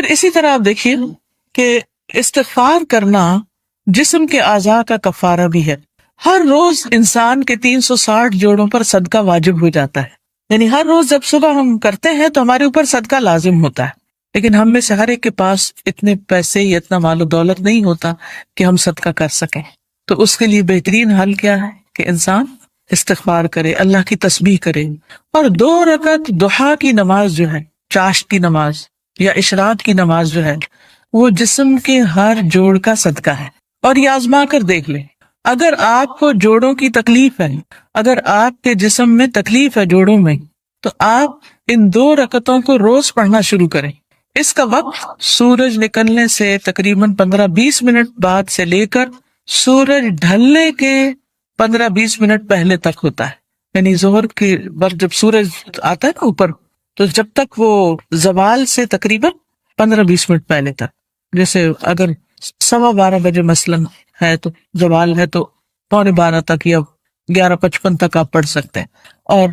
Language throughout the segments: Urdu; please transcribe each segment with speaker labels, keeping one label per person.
Speaker 1: پھر اسی طرح آپ دیکھیے کہ استغفار کرنا جسم کے اعضاء کا کفارہ بھی ہے. ہر روز انسان کے 360 جوڑوں پر صدقہ واجب ہو جاتا ہے. یعنی ہر روز جب صبح ہم کرتے ہیں تو ہمارے اوپر صدقہ لازم ہوتا ہے. لیکن ہم میں سے ہر ایک کے پاس اتنے پیسے یا اتنا مال و دولت نہیں ہوتا کہ ہم صدقہ کر سکیں. تو اس کے لیے بہترین حل کیا ہے کہ انسان استغفار کرے، اللہ کی تسبیح کرے، اور 2 رکعت ضحیٰ کی نماز جو ہے، چاشت کی نماز یا اشراق کی نماز جو ہے، وہ جسم کے ہر جوڑ کا صدقہ ہے. اور یہ آزما کر دیکھ لیں، اگر آپ کو جوڑوں کی تکلیف ہے، اگر آپ کے جسم میں تکلیف ہے جوڑوں میں، تو آپ ان 2 رکعتوں کو روز پڑھنا شروع کریں. اس کا وقت سورج نکلنے سے تقریباً 15-20 منٹ بعد سے لے کر سورج ڈھلنے کے 15-20 منٹ پہلے تک ہوتا ہے. یعنی ظہر کے وقت جب سورج آتا ہے نا اوپر، تو جب تک وہ زوال سے تقریباً 15-20 منٹ پہلے تک. جیسے اگر 12:15 بجے مثلاً ہے تو زوال ہے تو 11:45 تک یا 11:55 تک آپ پڑھ سکتے ہیں. اور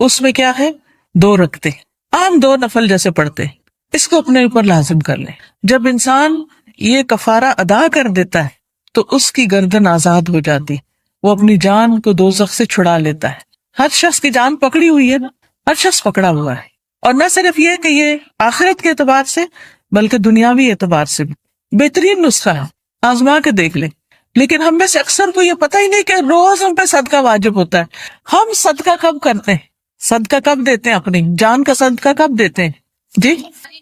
Speaker 1: اس میں کیا ہے، 2 رکعتیں عام 2 نفل جیسے پڑھتے ہیں، اس کو اپنے اوپر لازم کر لیں. جب انسان یہ کفارہ ادا کر دیتا ہے تو اس کی گردن آزاد ہو جاتی، وہ اپنی جان کو دوزخ سے چھڑا لیتا ہے. ہر شخص کی جان پکڑی ہوئی ہے نا، ہر شخص پکڑا ہوا ہے. اور نہ صرف یہ کہ یہ آخرت کے اعتبار سے بلکہ دنیاوی اعتبار سے بھی بہترین نسخہ ہے، آزما کے دیکھ لیں. لیکن ہم میں سے اکثر کو یہ پتہ ہی نہیں کہ روز ہم پہ صدقہ واجب ہوتا ہے. ہم صدقہ کب کرتے ہیں، صدقہ کب دیتے ہیں، اپنی جان کا صدقہ کب دیتے ہیں؟ جی،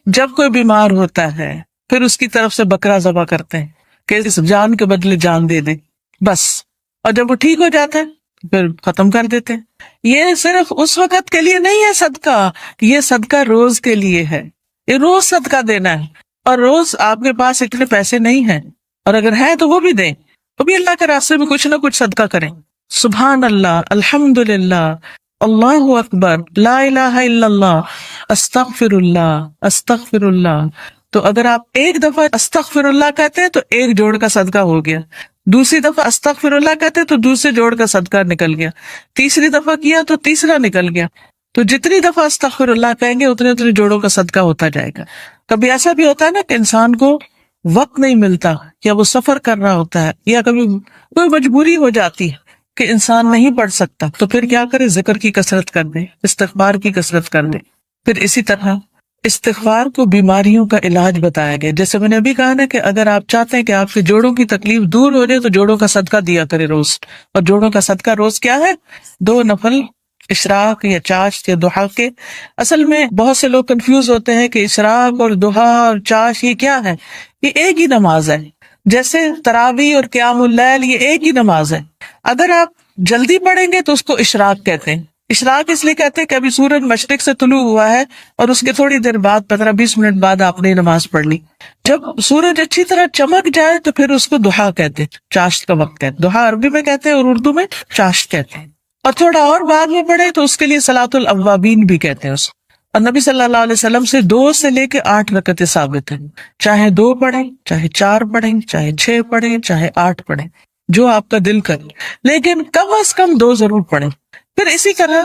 Speaker 1: جب کوئی بیمار ہوتا ہے پھر اس کی طرف سے بکرا ذبح کرتے ہیں کہ اس جان کے بدلے جان دے دیں، بس. اور جب وہ ٹھیک ہو جاتا ہے پھر ختم کر دیتے ہیں. یہ صرف اس وقت کے لیے نہیں ہے صدقہ، یہ صدقہ روز کے لیے ہے. یہ روز صدقہ دینا ہے. اور روز آپ کے پاس اتنے پیسے نہیں ہیں، اور اگر ہے تو وہ بھی دیں، وہ بھی اللہ کے راستے میں کچھ نہ کچھ صدقہ کریں. سبحان اللہ، الحمدللہ، اللہ اکبر، لا الہ الا اللہ، استغفر اللہ، استغفر اللہ. تو اگر آپ ایک دفعہ استغفر اللہ کہتے ہیں تو 1 جوڑ کا صدقہ ہو گیا، دوسری دفعہ استغفر اللہ کہتے ہیں تو دوسرے جوڑ کا صدقہ نکل گیا، تیسری دفعہ کیا تو تیسرا نکل گیا. تو جتنی دفعہ استغفر اللہ کہیں گے اتنے جوڑوں کا صدقہ ہوتا جائے گا. کبھی ایسا بھی ہوتا ہے نا کہ انسان کو وقت نہیں ملتا، یا وہ سفر کر رہا ہوتا ہے، یا کبھی کوئی مجبوری ہو جاتی ہے کہ انسان نہیں پڑھ سکتا، تو پھر کیا کرے، ذکر کی کثرت کر دے، استغفار کی کثرت کر دے. پھر اسی طرح استغفار کو بیماریوں کا علاج بتایا گیا. جیسے میں نے ابھی کہا نا کہ اگر آپ چاہتے ہیں کہ آپ کے جوڑوں کی تکلیف دور ہو جائے تو جوڑوں کا صدقہ دیا کرے روز. اور جوڑوں کا صدقہ روز کیا ہے، 2 نفل اشراق یا چاشت یا ضحیٰ کے. اصل میں بہت سے لوگ کنفیوز ہوتے ہیں کہ اشراق اور ضحیٰ اور چاشت یہ کیا ہے. یہ ایک ہی نماز ہے، جیسے تراویح اور قیام اللیل یہ ایک ہی نماز ہے. اگر آپ جلدی پڑھیں گے تو اس کو اشراق کہتے ہیں. اشراق اس لیے کہتے ہیں کہ ابھی سورج مشرق سے طلوع ہوا ہے اور اس کے تھوڑی دیر بعد 15-20 منٹ بعد آپ نے نماز پڑھ لی. جب سورج اچھی طرح چمک جائے تو پھر اس کو ضحیٰ کہتے ہیں، چاشت کا وقت کہتے ہیں. ضحیٰ عربی میں کہتے ہیں اور اردو میں چاشت کہتے ہیں. اور تھوڑا اور بعد میں پڑھے تو اس کے لیے صلاۃ الاوابین بھی کہتے ہیں اس. اور نبی صلی اللہ علیہ وسلم سے 2 سے لے کے 8 رکعتیں ثابت ہیں. چاہے 2 پڑھیں، چاہے 4 پڑھیں، چاہے 6 پڑھیں، چاہے 8 پڑھیں، جو آپ کا دل کرے، لیکن کم از کم 2 ضرور پڑھیں. پھر اسی طرح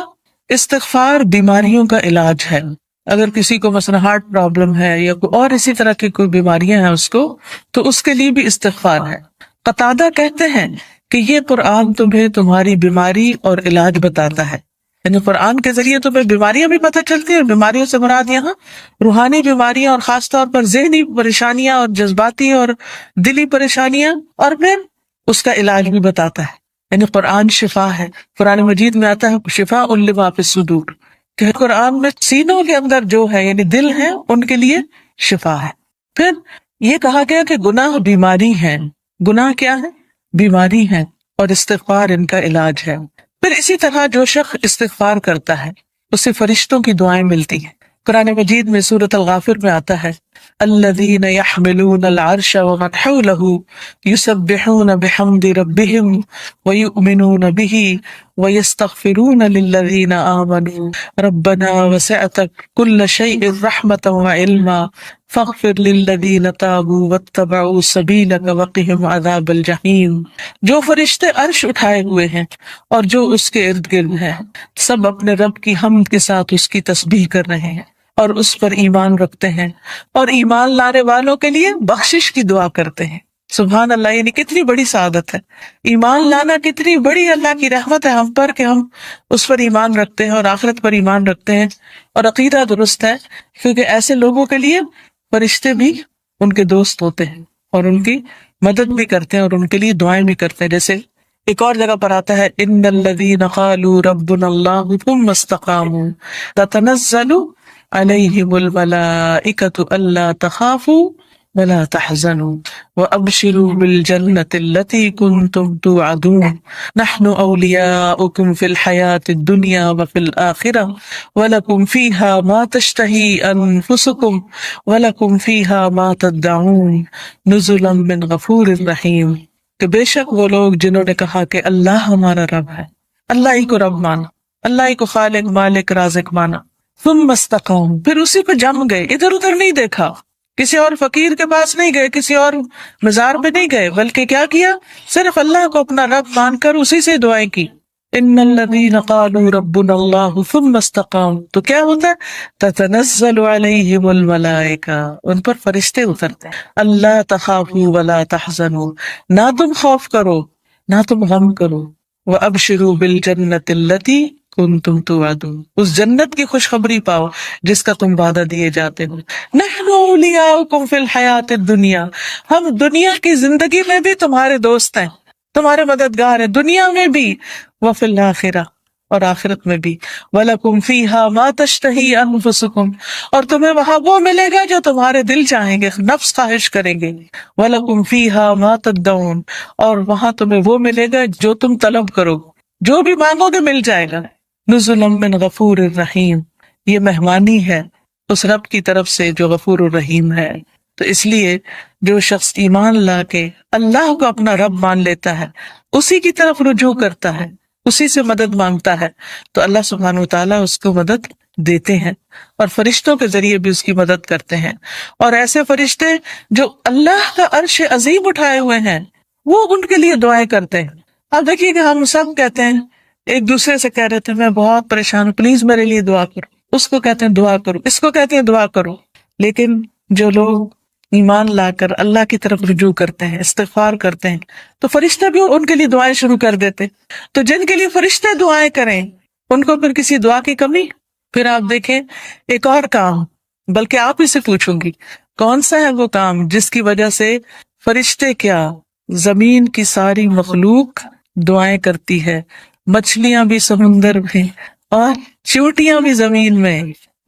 Speaker 1: استغفار بیماریوں کا علاج ہے. اگر کسی کو مثلا ہارٹ پرابلم ہے یا کوئی اور اسی طرح کی کوئی بیماریاں ہیں اس کو، تو اس کے لیے بھی استغفار ہے. قتادہ کہتے ہیں کہ یہ قرآن تمہیں تمہاری بیماری اور علاج بتاتا ہے. یعنی قرآن کے ذریعے تمہیں بیماریاں بھی پتہ چلتی ہیں، اور بیماریوں سے مراد یہاں روحانی بیماریاں اور خاص طور پر ذہنی پریشانیاں اور جذباتی اور دلی پریشانیاں، اور پھر اس کا علاج بھی بتاتا ہے. یعنی قرآن شفا ہے. قرآن مجید میں آتا ہے شفاء لما فی الصدور، کہ قرآن میں سینوں کے اندر جو ہے یعنی دل ہے ان کے لیے شفا ہے. پھر یہ کہا گیا کہ گناہ بیماری ہے. گناہ کیا ہے؟ بیماری ہے، اور استغفار ان کا علاج ہے. پھر اسی طرح جو شخص استغفار کرتا ہے اسے فرشتوں کی دعائیں ملتی ہیں. قرآن مجید میں سورۃ الغافر میں آتا ہے الذین یحملون العرش ومن حولہ یسبحون بحمد ربہم ویؤمنون بہ ویستغفرون للذین آمنوا ربنا وسعت کل شیء رحمۃ وعلما فاغفر للذین تابوا واتبعوا سبیلک وقہم عذاب الجحیم. جو فرشتے عرش اٹھائے ہوئے ہیں اور جو اس کے ارد گرد ہیں، سب اپنے رب کی حمد کے ساتھ اس کی تسبیح کر رہے ہیں اور اس پر ایمان رکھتے ہیں اور ایمان لانے والوں کے لیے بخشش کی دعا کرتے ہیں. سبحان اللہ، یعنی کتنی بڑی سعادت ہے. ایمان لانا کتنی بڑی اللہ کی رحمت ہے ہم پر کہ ہم اس پر ایمان رکھتے ہیں اور آخرت پر ایمان رکھتے ہیں اور عقیدہ درست ہے. کیونکہ ایسے لوگوں کے لیے فرشتے بھی ان کے دوست ہوتے ہیں اور ان کی مدد بھی کرتے ہیں اور ان کے لیے دعائیں بھی کرتے ہیں. جیسے ایک اور جگہ پر آتا ہے ان الذین قالوا ربنا اللہ ثم استقاموا تتنزل علیہم الملائکۃ الا تخافوا ولا تحزنوا وابشروا بالجنۃ التي كنتم توعدون نحن اولیاؤکم فی الحیاۃ الدنیا وفی الآخرہ ولکم فیہا ما تشتہی انفسکم ولکم فیہا ما تدعون نزلا من غفور رحیم. کہ بے شک وہ لوگ جنہوں نے کہا کہ اللہ ہمارا رب ہے، اللہ ہی کو رب مانا، اللہ ہی کو خالق مالک رازق مانا، ثم استقام، پھر اسی پہ جم گئے، ادھر ادھر نہیں دیکھا، کسی اور فقیر کے پاس نہیں گئے، کسی اور مزار پہ نہیں گئے، بلکہ کیا کیا؟ صرف اللہ کو اپنا رب مان کر اسی سے دعائیں کی. ان الذین قالوا ربنا اللہ ثم استقاموا، تو کیا ہوتا ہے؟ تتنزل علیہم الملائکہ، ان پر فرشتے اترتے ہیں. اللہ تخافوا ولا تحزنوا، نہ تم خوف کرو نہ تم غم کرو. وابشروا بالجنۃ التی کنتم توعدون، اس جنت کی خوشخبری پاؤ جس کا تم وعدہ دیے جاتے ہو. نحن اولیاؤکم فی الحیاۃ الدنیا، ہم دنیا کی زندگی میں بھی تمہارے دوست ہیں، تمہارے مددگار ہیں، دنیا میں بھی، وفی الآخرہ، اور آخرت میں بھی. وَلَكُمْ فِيهَا مَا تَشْتَهِي أَنفُسُكُمْ، اور تمہیں وہاں وہ ملے گا جو تمہارے دل چاہیں گے، نفس خواہش کریں گے. وَلَكُمْ فِيهَا مَا تَدَّعُونَ، اور وہاں تمہیں وہ ملے گا جو تم طلب کرو، جو بھی مانگو گے مل جائے گا. نُزُلًا مِّن غَفُورٍ رَحِيمٍ، یہ مہمانی ہے اس رب کی طرف سے جو غفور الرحیم ہے. تو اس لیے جو شخص ایمان لا کے اللہ کو اپنا رب مان لیتا ہے، اسی کی طرف رجوع کرتا ہے، اسی سے مدد مانگتا ہے، تو اللہ سبحانہ وتعالیٰ اس کو مدد دیتے ہیں اور فرشتوں کے ذریعے بھی اس کی مدد کرتے ہیں. اور ایسے فرشتے جو اللہ کا عرش عظیم اٹھائے ہوئے ہیں وہ ان کے لیے دعائیں کرتے ہیں. اب دیکھیے کہ ہم سب کہتے ہیں، ایک دوسرے سے کہہ رہے تھے میں بہت پریشان ہوں، پلیز میرے لیے دعا کرو، اس کو کہتے ہیں دعا کرو، اس کو کہتے ہیں دعا کرو. لیکن جو لوگ ایمان لا کر اللہ کی طرف رجوع کرتے ہیں، استغفار کرتے ہیں، تو فرشتے بھی ان کے لیے دعائیں شروع کر دیتے. تو جن کے لیے فرشتے دعائیں کریں ان کو پھر کسی دعا کی کمی؟ پھر آپ دیکھیں ایک اور کام، بلکہ آپ ہی سے پوچھوں گی کون سا ہے وہ کام جس کی وجہ سے فرشتے کیا، زمین کی ساری مخلوق دعائیں کرتی ہے، مچھلیاں بھی سمندر میں اور چیونٹیاں بھی زمین میں.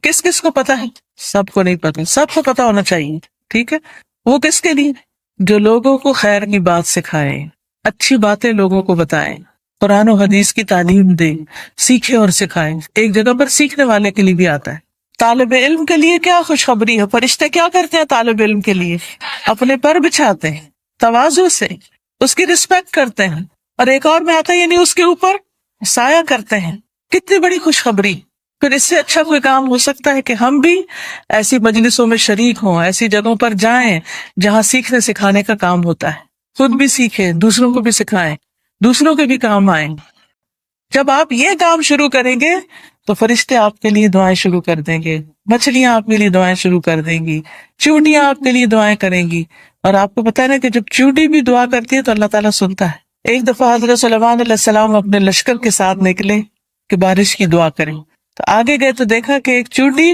Speaker 1: کس کس کو پتا ہے؟ سب کو نہیں پتا، سب کو پتا ہونا چاہیے. ٹھیک ہے، وہ کس کے لیے؟ جو لوگوں کو خیر کی بات سکھائے، اچھی باتیں لوگوں کو بتائے، قرآن و حدیث کی تعلیم دے، سیکھے اور سکھائے. ایک جگہ پر سیکھنے والے کے لیے بھی آتا ہے. طالب علم کے لیے کیا خوشخبری ہے، فرشتے کیا کرتے ہیں طالب علم کے لیے؟ اپنے پر بچھاتے ہیں تواضع سے، اس کی رسپیکٹ کرتے ہیں. اور ایک اور میں آتا ہے یعنی اس کے اوپر سایہ کرتے ہیں. کتنی بڑی خوشخبری. پھر اس سے اچھا کوئی کام ہو سکتا ہے کہ ہم بھی ایسی مجلسوں میں شریک ہوں، ایسی جگہوں پر جائیں جہاں سیکھنے سکھانے کا کام ہوتا ہے، خود بھی سیکھیں، دوسروں کو بھی سکھائیں، دوسروں کے بھی کام آئیں. جب آپ یہ کام شروع کریں گے تو فرشتے آپ کے لیے دعائیں شروع کر دیں گے، مچھلیاں آپ کے لیے دعائیں شروع کر دیں گی، چیونٹیاں آپ کے لیے دعائیں کریں گی. اور آپ کو پتہ ہے نا کہ جب چیونٹی بھی دعا کرتی ہے تو اللہ تعالیٰ سنتا ہے. ایک دفعہ حضرت سلیمان علیہ السلام اپنے لشکر کے ساتھ نکلے کہ بارش کی دعا کریں، تو آگے گئے تو دیکھا کہ ایک چیونٹی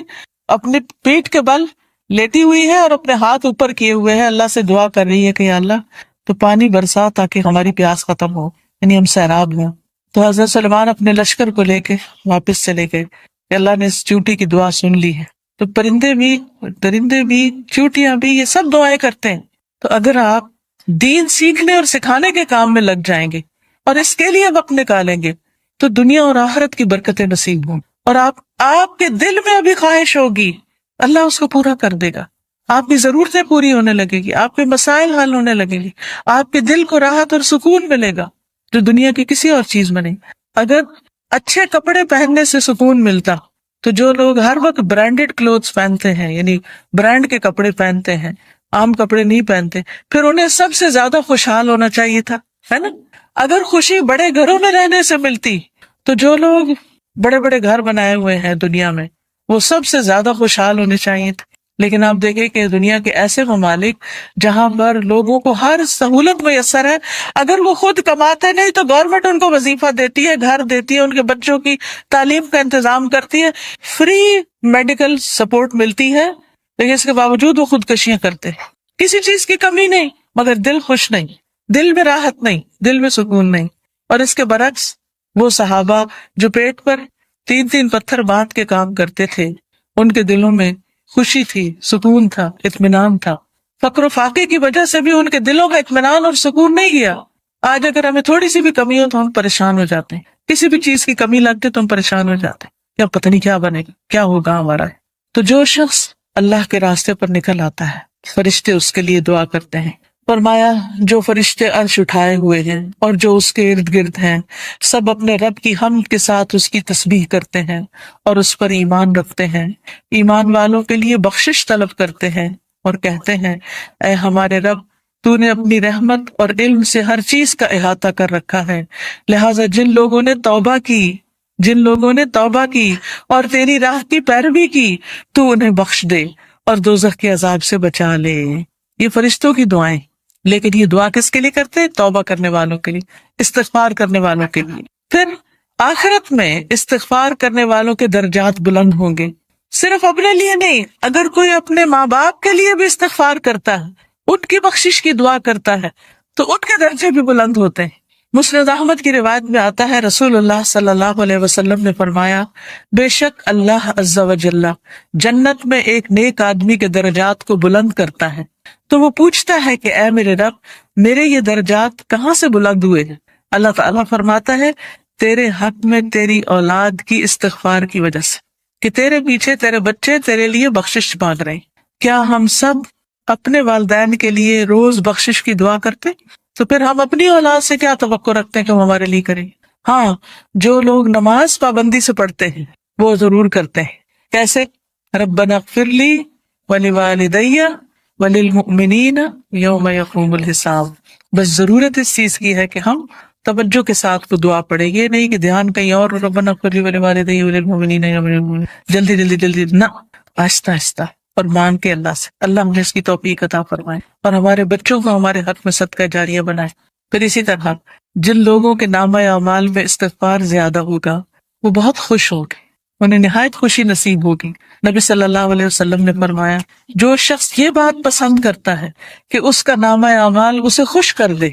Speaker 1: اپنے پیٹ کے بل لیٹی ہوئی ہے اور اپنے ہاتھ اوپر کیے ہوئے ہے، اللہ سے دعا کر رہی ہے کہ یا اللہ تو پانی برسا تاکہ ہماری پیاس ختم ہو، یعنی ہم سیراب ہوں. تو حضرت سلیمان اپنے لشکر کو لے کے واپس چلے گئے کہ اللہ نے اس چیونٹی کی دعا سن لی ہے. تو پرندے بھی، درندے بھی، چیونٹیاں بھی، یہ سب دعائیں کرتے ہیں. تو اگر آپ دین سیکھنے اور سکھانے کے کام میں لگ جائیں گے اور اس کے لیے وقت نکالیں گے تو دنیا اور آخرت کی برکتیں نصیب ہوں. اور آپ کے دل میں ابھی خواہش ہوگی، اللہ اس کو پورا کر دے گا. آپ کی ضرورتیں پوری ہونے لگے گی، آپ کے مسائل حل ہونے لگیں گے، آپ کے دل کو راحت اور سکون ملے گا جو دنیا کی کسی اور چیز میں نہیں. اگر اچھے کپڑے پہننے سے سکون ملتا تو جو لوگ ہر وقت برانڈیڈ کلوتھس پہنتے ہیں، یعنی برانڈ کے کپڑے پہنتے ہیں، عام کپڑے نہیں پہنتے، پھر انہیں سب سے زیادہ خوشحال ہونا چاہیے تھا، ہے نا؟ اگر خوشی بڑے گھروں میں رہنے سے ملتی تو جو لوگ بڑے بڑے گھر بنائے ہوئے ہیں دنیا میں وہ سب سے زیادہ خوشحال ہونے چاہیے تھے. لیکن آپ دیکھیں کہ دنیا کے ایسے ممالک جہاں پر لوگوں کو ہر سہولت میسر ہے، اگر وہ خود کماتے نہیں تو گورنمنٹ ان کو وظیفہ دیتی ہے، گھر دیتی ہے، ان کے بچوں کی تعلیم کا انتظام کرتی ہے، فری میڈیکل سپورٹ ملتی ہے، لیکن اس کے باوجود وہ خودکشیاں کرتے ہیں. کسی چیز کی کمی نہیں، مگر دل خوش نہیں، دل میں راحت نہیں، دل میں سکون نہیں. اور اس کے برعکس وہ صحابہ جو پیٹ پر 3 پتھر باندھ کے کام کرتے تھے، ان کے دلوں میں خوشی تھی، سکون تھا، اطمینان تھا. فقر و فاقے کی وجہ سے بھی ان کے دلوں کا اطمینان اور سکون نہیں گیا. آج اگر ہمیں تھوڑی سی بھی کمی ہو تو ہم پریشان ہو جاتے ہیں، کسی بھی چیز کی کمی لگتی تو ہم پریشان ہو جاتے ہیں، یا پتہ نہیں کیا بنے گا، کیا ہوگا ہمارا. تو جو شخص اللہ کے راستے پر نکل آتا ہے، فرشتے اس کے لیے دعا کرتے ہیں. فرمایا جو فرشتے عرش اٹھائے ہوئے ہیں اور جو اس کے ارد گرد ہیں، سب اپنے رب کی حمد کے ساتھ اس کی تسبیح کرتے ہیں اور اس پر ایمان رکھتے ہیں. ایمان والوں کے لیے بخشش طلب کرتے ہیں اور کہتے ہیں اے ہمارے رب، تو نے اپنی رحمت اور علم سے ہر چیز کا احاطہ کر رکھا ہے، لہٰذا جن لوگوں نے توبہ کی اور تیری راہ کی پیروی کی، تو انہیں بخش دے اور دوزخ کے عذاب سے بچا لے. یہ فرشتوں کی دعائیں، لیکن یہ دعا کس کے لیے کرتے ہیں؟ توبہ کرنے والوں کے لیے، استغفار کرنے والوں کے لیے. پھر آخرت میں استغفار کرنے والوں کے درجات بلند ہوں گے، صرف اپنے لیے نہیں، اگر کوئی اپنے ماں باپ کے لیے بھی استغفار کرتا ہے، ان کی بخشش کی دعا کرتا ہے، تو ان کے درجے بھی بلند ہوتے ہیں. مسند احمد کی روایت میں آتا ہے رسول اللہ صلی اللہ علیہ وسلم نے فرمایا بے شک اللہ عز و جل جنت میں ایک نیک آدمی کے درجات کو بلند کرتا ہے، تو وہ پوچھتا ہے کہ اے میرے رب، میرے یہ درجات کہاں سے بلند ہوئے ہیں؟ اللہ تعالیٰ فرماتا ہے تیرے حق میں تیری اولاد کی استغفار کی وجہ سے، کہ تیرے پیچھے تیرے بچے تیرے لیے بخشش مانگ رہے ہیں. کیا ہم سب اپنے والدین کے لیے روز بخشش کی دعا کرتے؟ تو پھر ہم اپنی اولاد سے کیا توقع رکھتے ہیں کہ وہ ہمارے لیے کریں؟ ہاں، جو لوگ نماز پابندی سے پڑھتے ہیں وہ ضرور کرتے ہیں. کیسے؟ ربنا اغفر لی ولوالدی وللمؤمنین یوم یقوم الحساب. بس ضرورت اس چیز کی ہے کہ ہم توجہ کے ساتھ وہ دعا پڑھیں، یہ نہیں کہ دھیان کہیں اور، ربنا اغفر لی ولوالدی وللمؤمنین یوم یقوم الحساب، جلدی نہ، آہستہ آہستہ اور مانگ کے اللہ سے. اللہ ہمیں اس کی توفیق عطا فرمائے اور ہمارے بچوں کو ہمارے حق میں صدقہ جاریہ بنائے. پھر اسی طرح جن لوگوں کے نامہ اعمال میں استغفار زیادہ ہوگا وہ بہت خوش ہوں گے، انہیں نہایت خوشی نصیب ہوگی. نبی صلی اللہ علیہ وسلم نے فرمایا جو شخص یہ بات پسند کرتا ہے کہ اس کا نامہ اعمال اسے خوش کر دے،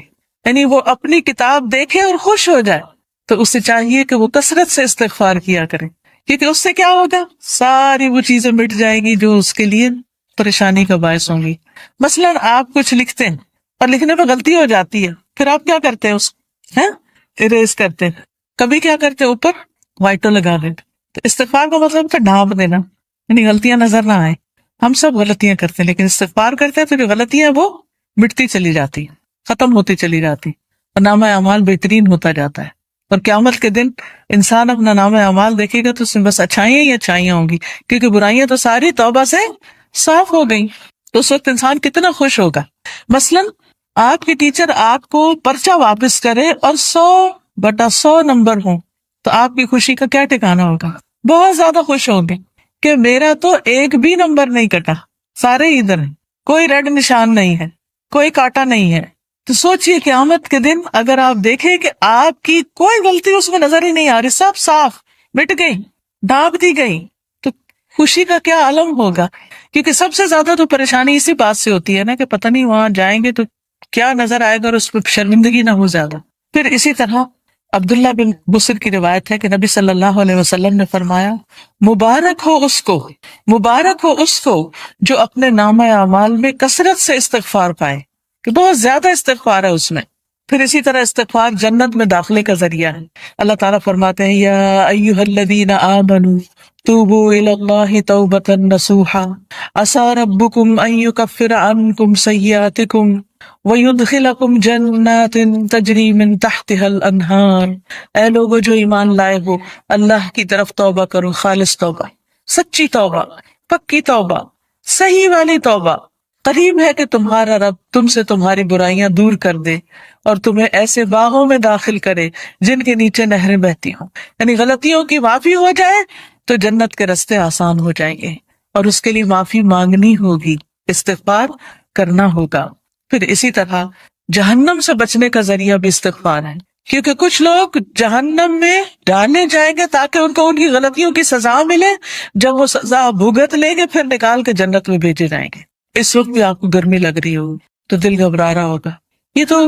Speaker 1: یعنی وہ اپنی کتاب دیکھے اور خوش ہو جائے، تو اسے چاہیے کہ وہ کثرت سے استغفار کیا کرے، کیونکہ اس سے کیا ہوگا؟ ساری وہ چیزیں مٹ جائیں گی جو اس کے لیے پریشانی کا باعث ہوں گی. مثلاً آپ کچھ لکھتے ہیں اور لکھنے میں غلطی ہو جاتی ہے، پھر آپ کیا کرتے ہیں؟ اس اریز کرتے ہیں. کبھی کیا کرتے ہیں؟ اوپر وائٹو لگا دیتے. تو استغفار کا مطلب تو ڈھانپ دینا، یعنی غلطیاں نظر نہ آئیں. ہم سب غلطیاں کرتے ہیں، لیکن استغفار کرتے ہیں تو جو غلطیاں وہ مٹتی چلی جاتی ہیں، ختم ہوتی چلی جاتی، اور نامہ اعمال بہترین ہوتا جاتا ہے. اور قیامت کے دن انسان اپنا نامہ اعمال دیکھے گا تو اس میں بس اچھائیاں ہی اچھائیاں ہوں گی، کیونکہ برائیاں تو ساری توبہ سے صاف ہو گئی. تو اس وقت انسان کتنا خوش ہوگا. مثلاً آپ کی ٹیچر آپ کو پرچہ واپس کرے اور 100/100 نمبر ہوں تو آپ کی خوشی کا کیا ٹھکانا ہوگا؟ بہت زیادہ خوش ہوں گے کہ میرا تو ایک بھی نمبر نہیں کٹا، سارے ادھر ہیں، کوئی ریڈ نشان نہیں ہے، کوئی کاٹا نہیں ہے. تو سوچئے قیامت کے دن اگر آپ دیکھیں کہ آپ کی کوئی غلطی اس میں نظر ہی نہیں آ رہی، سب صاف مٹ گئی، ڈھانپ دی گئی، تو خوشی کا کیا عالم ہوگا. کیونکہ سب سے زیادہ تو پریشانی اسی بات سے ہوتی ہے نا کہ پتہ نہیں وہاں جائیں گے تو کیا نظر آئے گا اور اس پہ شرمندگی نہ ہو زیادہ. پھر اسی طرح عبداللہ بن بصر کی روایت ہے کہ نبی صلی اللہ علیہ وسلم نے فرمایا مبارک ہو اس کو جو اپنے نامہ اعمال میں کثرت سے استغفار پائے، کہ بہت زیادہ استغفار ہے اس میں. پھر اسی طرح استغفار جنت میں داخلے کا ذریعہ ہے. اللہ تعالیٰ فرماتے ہیں یا ایھا الذین آمنوا توبوا الی اللہ توبۃ نصوحا عسیٰ ربکم ان یکفر عنکم سیئاتکم وَيُدْخِلَكُمْ جَنَّاتٍ تَجْرِي مِن تَحْتِهَا الْأَنْهَارُ. اے لوگو جو ایمان لائے ہو، اللہ کی طرف توبہ کرو، خالص توبہ، سچی توبہ، پکی توبہ، صحیح والی توبہ. قریب ہے کہ تمہارا رب تم سے تمہاری برائیاں دور کر دے اور تمہیں ایسے باغوں میں داخل کرے جن کے نیچے نہریں بہتی ہوں. یعنی غلطیوں کی معافی ہو جائے، تو جنت کے راستے آسان ہو جائیں گے، اور اس کے لیے معافی مانگنی ہوگی، استغفار کرنا ہوگا۔ پھر اسی طرح جہنم سے بچنے کا ذریعہ بھی استغفار ہے، کیونکہ کچھ لوگ جہنم میں ڈالے جائیں گے تاکہ ان کو ان کی غلطیوں کی سزا ملے، جب وہ سزا بھگت لیں گے پھر نکال کے جنت میں بھیجے جائیں گے۔ اس وقت بھی آپ کو گرمی لگ رہی ہوگی تو دل گھبرا رہا ہوگا، یہ تو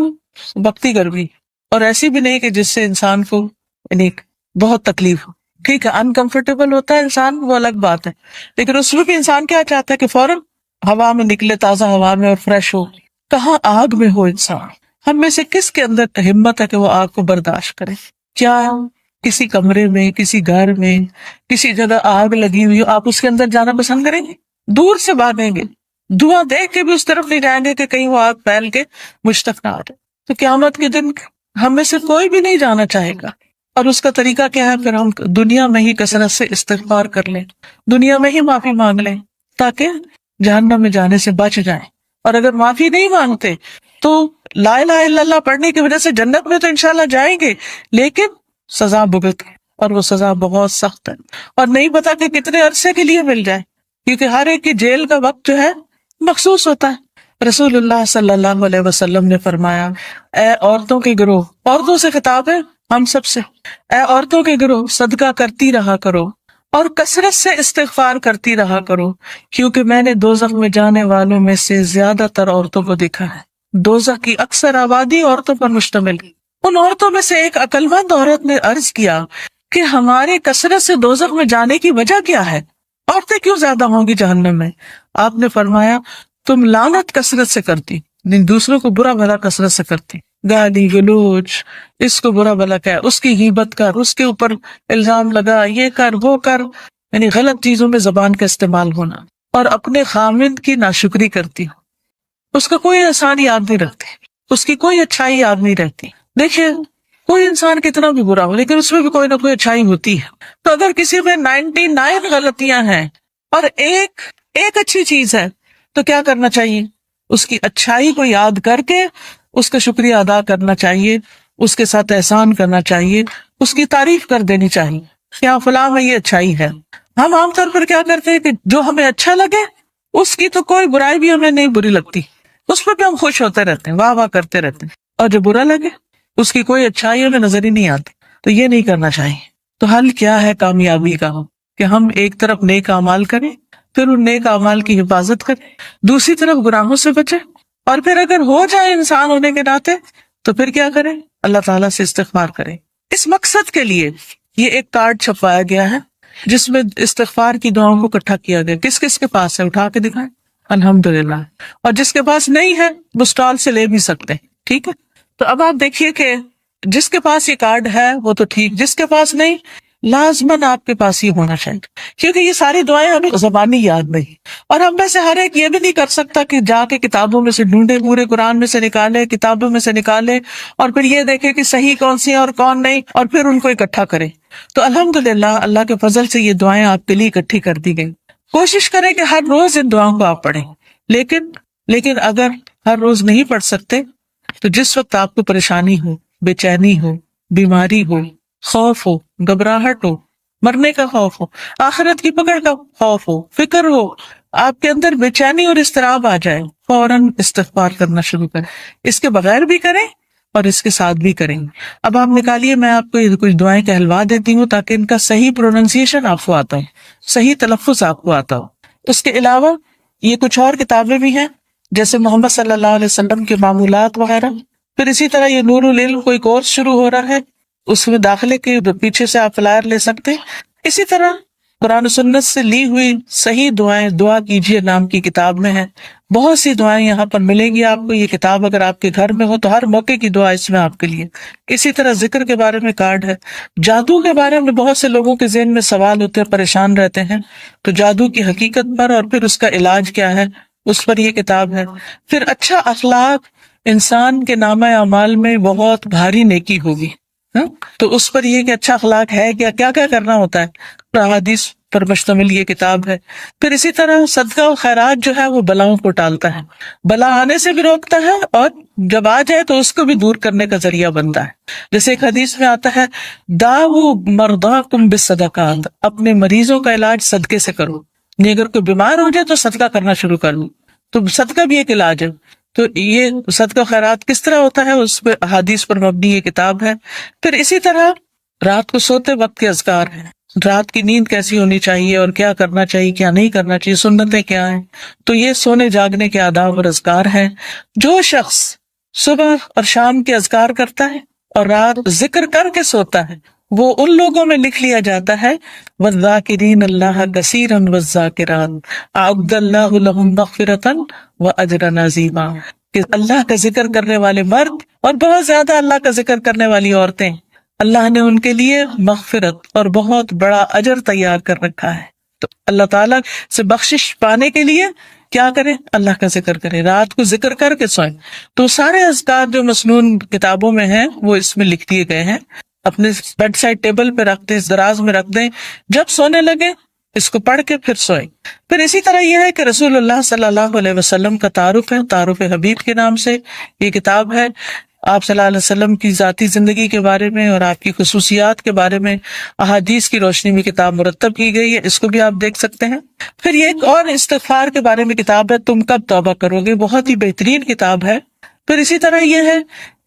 Speaker 1: وقتی گرمی، اور ایسی بھی نہیں کہ جس سے انسان کو یعنی بہت تکلیف ہو۔ ٹھیک ہے، انکمفرٹیبل ہوتا ہے انسان، وہ الگ بات ہے، لیکن اس میں بھی انسان کیا چاہتا ہے کہ فوراً ہوا میں نکلے، تازہ ہوا میں، اور فریش ہو۔ کہاں آگ میں ہو انسان۔ ہم میں سے کس کے اندر ہمت ہے کہ وہ آگ کو برداشت کرے؟ کیا کسی کمرے میں، کسی گھر میں، کسی جگہ آگ لگی ہوئی ہو، آپ اس کے اندر جانا پسند کریں گے؟ دور سے بھاگیں گے، دھواں دیکھ کے بھی اس طرف نہیں جائیں گے کہ کہیں وہ آگ پھیل کے مجھ تک نہ آ جائے۔ تو قیامت کے دن ہم میں سے کوئی بھی نہیں جانا چاہے گا، اور اس کا طریقہ کیا ہے؟ پھر ہم دنیا میں ہی کثرت سے استغفار کر لیں، دنیا میں ہی معافی مانگ لیں تاکہ جہنم میں جانے سے بچ جائیں۔ اور اگر معافی نہیں مانگتے تو لا الہ الا اللہ پڑھنے کی وجہ سے جنت میں تو انشاءاللہ جائیں گے، لیکن سزا بھگت کے، اور وہ سزا بہت سخت ہے، اور نہیں پتا کہ کتنے عرصے کے لیے مل جائے، کیونکہ ہر ایک کی جیل کا وقت جو ہے مخصوص ہوتا ہے۔ رسول اللہ صلی اللہ علیہ وسلم نے فرمایا، اے عورتوں کے گروہ، عورتوں سے خطاب ہے، ہم سب سے، اے عورتوں کے گروہ، صدقہ کرتی رہا کرو اور کثرت سے استغفار کرتی رہا کرو، کیونکہ میں نے دوزخ میں جانے والوں میں سے زیادہ تر عورتوں کو دیکھا ہے۔ دوزخ کی اکثر آبادی عورتوں پر مشتمل۔ ان عورتوں میں سے ایک عقل مند عورت نے عرض کیا کہ ہمارے کثرت سے دوزخ میں جانے کی وجہ کیا ہے؟ عورتیں کیوں زیادہ ہوں گی جہنم میں؟ آپ نے فرمایا، تم لعنت کثرت سے کرتی، دوسروں کو برا بھلا کثرت سے کرتی، گالی گلوچ، اس کو برا بھلا کہ اس کی غیبت کر، اس کے اوپر الزام لگا، یہ کر وہ کر، یعنی غلط چیزوں میں زبان کا استعمال ہونا، اور اپنے خامند کی ناشکری کرتی ہو، اس کا کوئی احسان یاد نہیں رکھتی، اس کی کوئی اچھائی یاد نہیں رہتی۔ دیکھیے، کوئی انسان کتنا بھی برا ہو لیکن اس میں بھی کوئی نہ کوئی اچھائی ہوتی ہے۔ تو اگر کسی میں 99 غلطیاں ہیں اور ایک اچھی چیز ہے تو کیا کرنا چاہیے؟ اس کی اچھائی کو یاد کر کے اس کا شکریہ ادا کرنا چاہیے، اس کے ساتھ احسان کرنا چاہیے، اس کی تعریف کر دینی چاہیے کہ ہاں فلاں میں یہ اچھائی ہے۔ ہم عام طور پر کیا کرتے ہیں کہ جو ہمیں اچھا لگے اس کی تو کوئی برائی بھی ہمیں نہیں بری لگتی، اس پہ بھی ہم خوش ہوتے رہتے ہیں، واہ واہ کرتے رہتے ہیں، اور جو برا لگے اس کی کوئی اچھائی ہمیں نظر ہی نہیں آتی۔ تو یہ نہیں کرنا چاہیے۔ تو حل کیا ہے کامیابی کا؟ کہ ہم ایک طرف نیک اعمال کریں، پھر ان نیک اعمال کی حفاظت کریں، دوسری طرف گناہوں سے بچیں، اور پھر اگر ہو جائے انسان ہونے کے ناطے تو پھر کیا کریں؟ اللہ تعالیٰ سے استغفار کریں۔ اس مقصد کے لیے یہ ایک کارڈ چھپوایا گیا ہے جس میں استغفار کی دعاؤں کو اکٹھا کیا گیا۔ کس کس کے پاس ہے؟ اٹھا کے دکھائیں۔ الحمدللہ۔ اور جس کے پاس نہیں ہے وہ اسٹال سے لے بھی سکتے ہیں، ٹھیک ہے؟ تو اب آپ دیکھیے کہ جس کے پاس یہ کارڈ ہے وہ تو ٹھیک، جس کے پاس نہیں، لازماً آپ کے پاس ہی ہونا چاہیے، کیونکہ یہ ساری دعائیں ہمیں زبانی یاد نہیں، اور ہم میں سے ہر ایک یہ بھی نہیں کر سکتا کہ جا کے کتابوں میں سے ڈھونڈے، پورے قرآن میں سے نکالے، کتابوں میں سے نکالے، اور پھر یہ دیکھے کہ صحیح کون سی ہے اور کون نہیں، اور پھر ان کو اکٹھا کرے۔ تو الحمدللہ اللہ کے فضل سے یہ دعائیں آپ کے لیے اکٹھی کر دی گئی۔ کوشش کریں کہ ہر روز ان دعاؤں کو آپ پڑھیں، لیکن اگر ہر روز نہیں پڑھ سکتے تو جس وقت آپ کو پریشانی ہو، بے چینی ہو، بیماری ہو، خوف ہو، گھبراہٹ ہو، مرنے کا خوف ہو، آخرت کی پکڑ کا خوف ہو، فکر ہو، آپ کے اندر بے چینی اور اضطراب آ جائے، فوراً استغفار کرنا شروع کریں۔ اس کے بغیر بھی کریں اور اس کے ساتھ بھی کریں۔ اب آپ نکالیے، میں آپ کو یہ کچھ دعائیں کہلوا دیتی ہوں تاکہ ان کا صحیح پروننسیشن آپ کو آتا ہو، صحیح تلفظ آپ کو آتا ہو۔ اس کے علاوہ یہ کچھ اور کتابیں بھی ہیں جیسے محمد صلی اللہ علیہ وسلم کے معمولات وغیرہ، پھر اسی طرح یہ نور العلم کوئی کورس شروع ہو رہا ہے، اس میں داخلے کے پیچھے سے آپ فلائر لے سکتے ہیں۔ اسی طرح قرآن و سنت سے لی ہوئی صحیح دعائیں دعا کیجیے نام کی کتاب میں ہے، بہت سی دعائیں یہاں پر ملیں گی آپ کو۔ یہ کتاب اگر آپ کے گھر میں ہو تو ہر موقع کی دعا اس میں آپ کے لیے۔ اسی طرح ذکر کے بارے میں کارڈ ہے، جادو کے بارے میں بہت سے لوگوں کے ذہن میں سوال ہوتے ہیں، پریشان رہتے ہیں، تو جادو کی حقیقت پر اور پھر اس کا علاج کیا ہے اس پر یہ کتاب ہے۔ پھر اچھا اخلاق انسان کے نامہ اعمال میں بہت بھاری نیکی ہوگی، ہاں؟ تو اس پر یہ کہ اچھا اخلاق ہے کیا کیا کیا کرنا ہوتا ہے، احادیث پر مشتمل یہ کتاب ہے۔ پھر اسی طرح صدقہ و خیرات جو ہے وہ بلاؤں کو ٹالتا ہے، بلا آنے سے بھی روکتا ہے، اور جب آ جائے تو اس کو بھی دور کرنے کا ذریعہ بنتا ہے۔ جیسے ایک حدیث میں آتا ہے، داؤ مرضاکم بالصدقات، اپنے مریضوں کا علاج صدقے سے کرو، نہیں اگر کوئی بیمار ہو جائے تو صدقہ کرنا شروع کر لو، تو صدقہ بھی ایک علاج ہے۔ تو یہ صدقہ خیرات کس طرح ہوتا ہے اس پہ احادیث پر مبنی یہ کتاب ہے۔ پھر اسی طرح رات کو سوتے وقت کے اذکار ہیں، رات کی نیند کیسی ہونی چاہیے اور کیا کرنا چاہیے کیا نہیں کرنا چاہیے، سنتیں کیا ہیں، تو یہ سونے جاگنے کے آداب اور اذکار ہیں۔ جو شخص صبح اور شام کے اذکار کرتا ہے اور رات ذکر کر کے سوتا ہے وہ ان لوگوں میں لکھ لیا جاتا ہے، والذاکرین اللہ کثیرا والذاکرات اعد اللہ لہم مغفرۃ واجرا عظیما، کہ اللہ کا ذکر کرنے والے مرد اور بہت زیادہ اللہ کا ذکر کرنے والی عورتیں، اللہ نے ان کے لیے مغفرت اور بہت بڑا اجر تیار کر رکھا ہے۔ تو اللہ تعالیٰ سے بخشش پانے کے لیے کیا کریں؟ اللہ کا ذکر کریں، رات کو ذکر کر کے سوئیں۔ تو سارے اذکار جو مسنون کتابوں میں ہیں وہ اس میں لکھ دیے گئے ہیں، اپنے بیڈ سائڈ ٹیبل پہ رکھ دیں، دراز میں رکھ دیں، جب سونے لگے اس کو پڑھ کے پھر سوئیں۔ پھر اسی طرح یہ ہے کہ رسول اللہ صلی اللہ علیہ وسلم کا تعارف ہے، تعارف حبیب کے نام سے یہ کتاب ہے۔ آپ صلی اللہ علیہ وسلم کی ذاتی زندگی کے بارے میں اور آپ کی خصوصیات کے بارے میں احادیث کی روشنی میں کتاب مرتب کی گئی ہے، اس کو بھی آپ دیکھ سکتے ہیں۔ پھر یہ ایک اور استغفار کے بارے میں کتاب ہے، تم کب توبہ کرو گے، بہت ہی بہترین کتاب ہے۔ پھر اسی طرح یہ ہے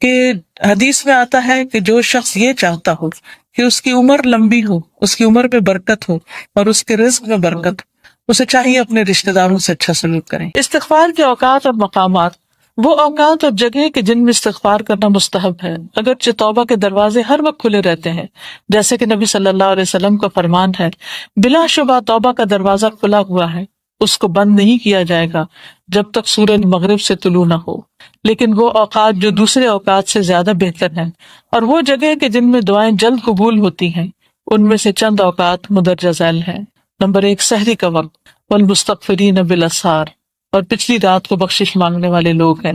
Speaker 1: کہ حدیث میں آتا ہے کہ جو شخص یہ چاہتا ہو کہ اس کی عمر لمبی ہو، اس کی عمر پہ برکت ہو اور اس کے رزق میں برکت ہو، اسے چاہیے اپنے رشتہ داروں سے اچھا سلوک کریں۔ استغفار کے اوقات اور مقامات، وہ اوقات اور جگہ کہ جن میں استغفار کرنا مستحب ہے، اگرچہ توبہ کے دروازے ہر وقت کھلے رہتے ہیں، جیسے کہ نبی صلی اللہ علیہ وسلم کا فرمان ہے، بلا شبہ توبہ کا دروازہ کھلا ہوا ہے، اس کو بند نہیں کیا جائے گا جب تک سورج مغرب سے طلوع نہ ہو، لیکن وہ اوقات جو دوسرے اوقات سے زیادہ بہتر ہیں، اور وہ جگہ کہ جن میں دعائیں جلد قبول ہوتی ہیں، ان میں سے چند اوقات مدرجہ ذیل ہیں۔ نمبر 1، سحری کا وقت، والمستغفرین بالاسحار، اور پچھلی رات کو بخشش مانگنے والے لوگ ہیں،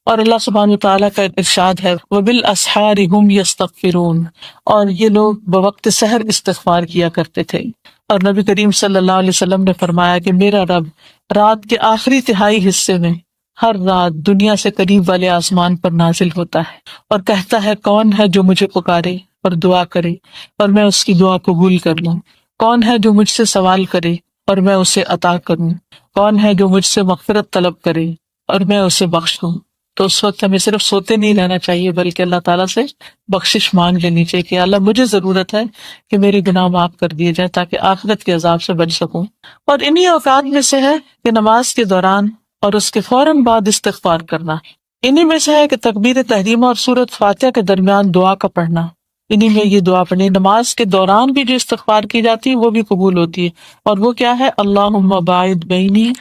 Speaker 1: اور اللہ سبحانہ وتعالیٰ کا ارشاد ہے وبالاسحار هم یستغفرون، اور یہ لوگ بوقت سحر استغفار کیا کرتے تھے۔ اور نبی کریم صلی اللہ علیہ وسلم نے فرمایا کہ میرا رب رات کے آخری تہائی حصے میں ہر رات دنیا سے قریب والے آسمان پر نازل ہوتا ہے اور کہتا ہے کون ہے جو مجھے پکارے اور دعا کرے اور میں اس کی دعا قبول کر لوں، کون ہے جو مجھ سے سوال کرے اور میں اسے عطا کروں، کون ہے جو مجھ سے مغفرت طلب کرے اور میں اسے بخش دوں۔ تو اس وقت ہمیں صرف سوتے نہیں رہنا چاہیے بلکہ اللہ تعالیٰ سے بخشش مانگ لینی چاہیے کہ اللہ مجھے ضرورت ہے کہ میرے گناہ معاف کر دیے جائیں تاکہ آخرت کے عذاب سے بچ سکوں۔ اور انہی اوقات میں سے ہے کہ نماز کے دوران اور اس کے فوراً بعد استغفار کرنا، انہی میں سے ہے کہ تکبیر تحریمہ اور سورۃ فاتحہ کے درمیان دعا کا پڑھنا، انہی میں یہ دعا پڑھنی۔ نماز کے دوران بھی جو استغفار کی جاتی ہے وہ بھی قبول ہوتی ہے، اور وہ کیا ہے؟ اللہم باعد بینی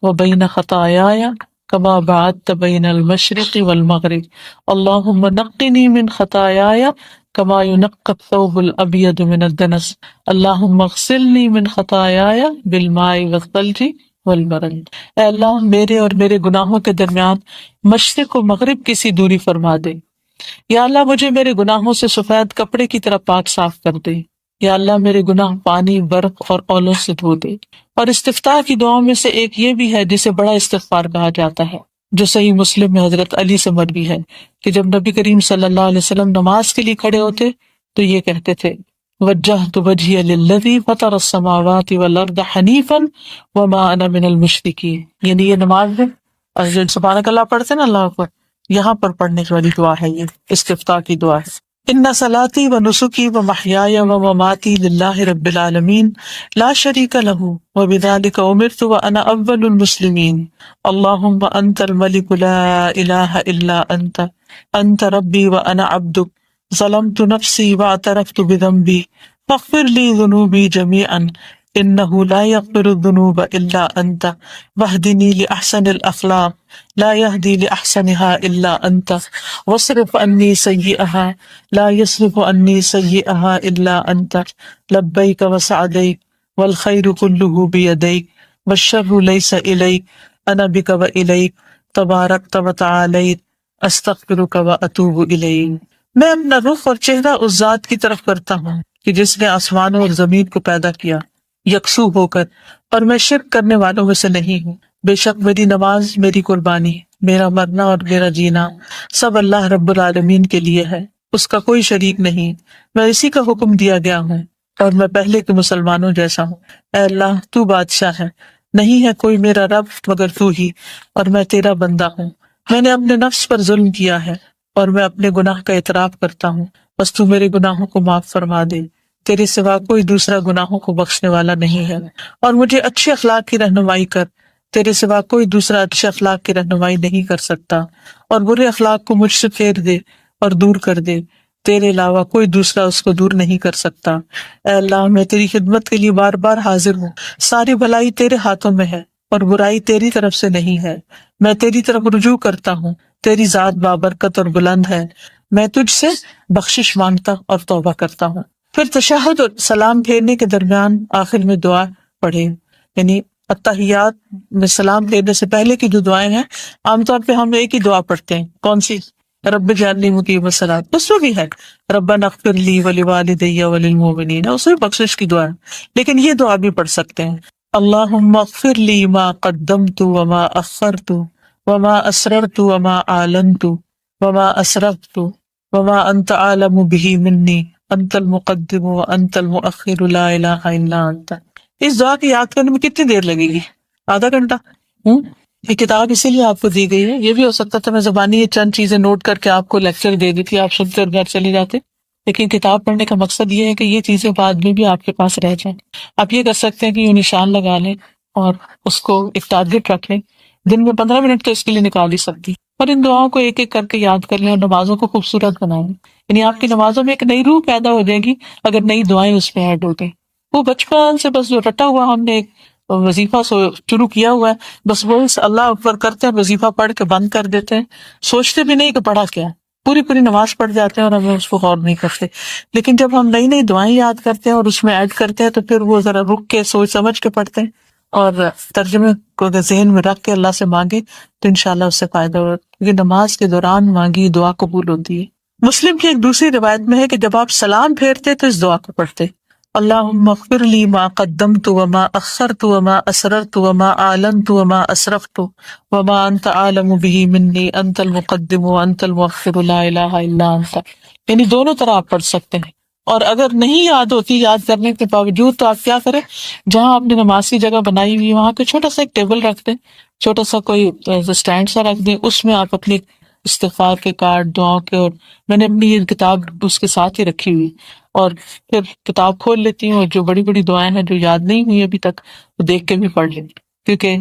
Speaker 1: و بین خطایایا کما بعدت بین المشرق والمغرب، اللہم نقنی من خطایایا کما ینقی الثوب الابیض من الدنس، اللہم اغسلنی من خطایایا بالماء والثلج والبرد۔ اے اللہ میرے اور میرے گناہوں کے درمیان مشرق و مغرب کی سی دوری فرما دے، یا اللہ مجھے میرے گناہوں سے سفید کپڑے کی طرح پاک صاف کر دے، یا اللہ میرے گناہ پانی، برف اور اولوں سے دھو دے۔ اور استفتاح کی دعاؤں میں سے ایک یہ بھی ہے جسے بڑا استغفار کہا جاتا ہے، جو صحیح مسلم میں حضرت علی سے مروی ہے کہ جب نبی کریم صلی اللہ علیہ وسلم نماز کے لیے کھڑے ہوتے تو یہ کہتے تھے وجہت وجہی للذی فطر السماوات والارض حنیفا وما انا من المشرکین، یعنی یہ نماز میں اور جو سبحانک اللہ پڑھتے ہیں نا، اللہ اکبر، یہاں پر پڑھنے والی دعا ہے، یہ استفتاح کی دعا ہے۔ ان صلاتی و نسکی و محیای و مماتی للہ رب العالمین لا شریک لہ وبذلک امرت وانا اول المسلمین، اللہم انت الملک لا الہ الا انت، انت ربی وانا عبدک، ظلمت نفسی واعترفت بذنبی فاغفر لی ذنوبی جمیعا انہ لا یغفر الذنوب الا انت واہدنی لاحسن الاخلاق لا یہدی لاحسنها الا انت واصرف عنی سیئها لا یصرف عنی سیئها الا انت لبیک وسعدیک والخیر کلہ بیدیک والشر لیس الیک انا بک والیک تبارکت وتعالیت استغفرک واتوب الیک۔ میں اپنا رخ اور چہرہ اس ذات کی طرف کرتا ہوں کہ جس نے آسمانوں اور زمین کو پیدا کیا یکسو ہو کر، اور میں شرک کرنے والوں میں سے نہیں ہوں۔ بے شک میری نماز، میری قربانی، میرا مرنا اور میرا جینا سب اللہ رب العالمین کے لیے ہے، اس کا کوئی شریک نہیں، میں اسی کا حکم دیا گیا ہوں اور میں پہلے کے مسلمانوں جیسا ہوں۔ اے اللہ تو بادشاہ ہے، نہیں ہے کوئی میرا رب مگر تو ہی، اور میں تیرا بندہ ہوں۔ میں نے اپنے نفس پر ظلم کیا ہے اور میں اپنے گناہ کا اعتراف کرتا ہوں، بس تو میرے گناہوں کو معاف فرما دے، تیرے سوا کوئی دوسرا گناہوں کو بخشنے والا نہیں ہے، اور مجھے اچھے اخلاق کی رہنمائی کر، تیرے سوا کوئی دوسرا اچھے اخلاق کی رہنمائی نہیں کر سکتا، اور برے اخلاق کو مجھ سے پھیر دے اور دور کر دے، تیرے علاوہ کوئی دوسرا اس کو دور نہیں کر سکتا۔ اے اللہ میں تیری خدمت کے لیے بار بار حاضر ہوں، ساری بھلائی تیرے ہاتھوں میں ہے اور برائی تیری طرف سے نہیں ہے، میں تیری طرف رجوع کرتا ہوں، تیری ذات بابرکت اور بلند ہے، میں تجھ سے بخشش مانگتا اور توبہ کرتا ہوں۔ پھر تشہد اور سلام پھیرنے کے درمیان آخر میں دعا پڑھے، یعنی التحیات میں سلام پھیرنے سے پہلے کی جو دعائیں ہیں، عام طور پہ ہم ایک ہی دعا پڑھتے ہیں، کون سی؟ رب اجعلنی مقیم الصلاۃ، اس میں بھی ہے ربنا اغفر لی ولوالدی وللمؤمنین، اس میں بخشش کی دعا ہے، لیکن یہ دعا بھی پڑھ سکتے ہیں، اللہم اغفر لی ما قدمت وما اخرت وما اسررت وما اعلنت وما اسرفت وما انت عالم به منی انت المقدم وانت المؤخر لا الہ الا انت۔ اس دعا کی یاد کرنے میں کتنی دیر لگے گی؟ آدھا گھنٹہ؟ یہ کتاب اسی لیے آپ کو دی گئی ہے، یہ بھی ہو سکتا تھا میں زبانی یہ چند چیزیں نوٹ کر کے آپ کو لیکچر دے دی تھی، آپ سنتے اور گھر چلے جاتے، لیکن کتاب پڑھنے کا مقصد یہ ہے کہ یہ چیزیں بعد میں بھی آپ کے پاس رہ جائیں۔ آپ یہ کر سکتے ہیں کہ یہ نشان لگا لیں اور اس کو ایک ٹارگٹ رکھ لیں، دن میں 15 منٹ تو اس کے لیے نکال ہی سکتی، اور ان دعاؤں کو ایک ایک کر کے یاد کر لیں اور نمازوں کو خوبصورت بنائیں، یعنی آپ کی نمازوں میں ایک نئی روح پیدا ہو جائے گی اگر نئی دعائیں اس میں ایڈ ہو گئی۔ وہ بچپن سے بس جو رٹا ہوا ہم نے ایک وظیفہ شروع کیا ہوا ہے، بس وہ اللہ اکبر کرتے ہیں، وظیفہ پڑھ کے بند کر دیتے ہیں، سوچتے بھی نہیں کہ پڑھا کیا، پوری نماز پڑھ جاتے ہیں اور ہمیں اس کو غور نہیں کرتے۔ لیکن جب ہم نئی نئی دعائیں یاد کرتے ہیں اور اس میں ایڈ کرتے ہیں تو پھر وہ ذرا رک کے سوچ سمجھ کے پڑھتے ہیں اور ترجمے کو ذہن میں رکھ کے اللہ سے مانگے تو انشاءاللہ اس سے فائدہ ہوگا، کیونکہ نماز کے دوران مانگی دعا قبول ہوتی ہے۔ مسلم کی ایک دوسری روایت میں ہے کہ جب آپ سلام پھیرتے تو اس دعا کو پڑھتے، اللہم اغفر لی ما قدمت وما اخرت وما اسررت وما اعلنت وما اسرفت وما انت عالم به منی انت المقدم وانت المؤخر لا الہ الا انت، یعنی دونوں طرح آپ پڑھ سکتے ہیں، اور اگر نہیں یاد ہوتی یاد کرنے کے باوجود تو آپ کیا کریں، جہاں آپ نے نماز کی جگہ بنائی ہوئی وہاں پہ چھوٹا سا ایک ٹیبل رکھ دیں، چھوٹا سا کوئی اسٹینڈ سا رکھ دیں، اس میں آپ اپنی استغفار کے کارڈ، دعاؤں کے، اور میں نے اپنی یہ کتاب اس کے ساتھ ہی رکھی ہوئی، اور پھر کتاب کھول لیتی ہوں اور جو بڑی بڑی دعائیں ہیں جو یاد نہیں ہوئی ابھی تک وہ دیکھ کے بھی پڑھ لیتی، کیونکہ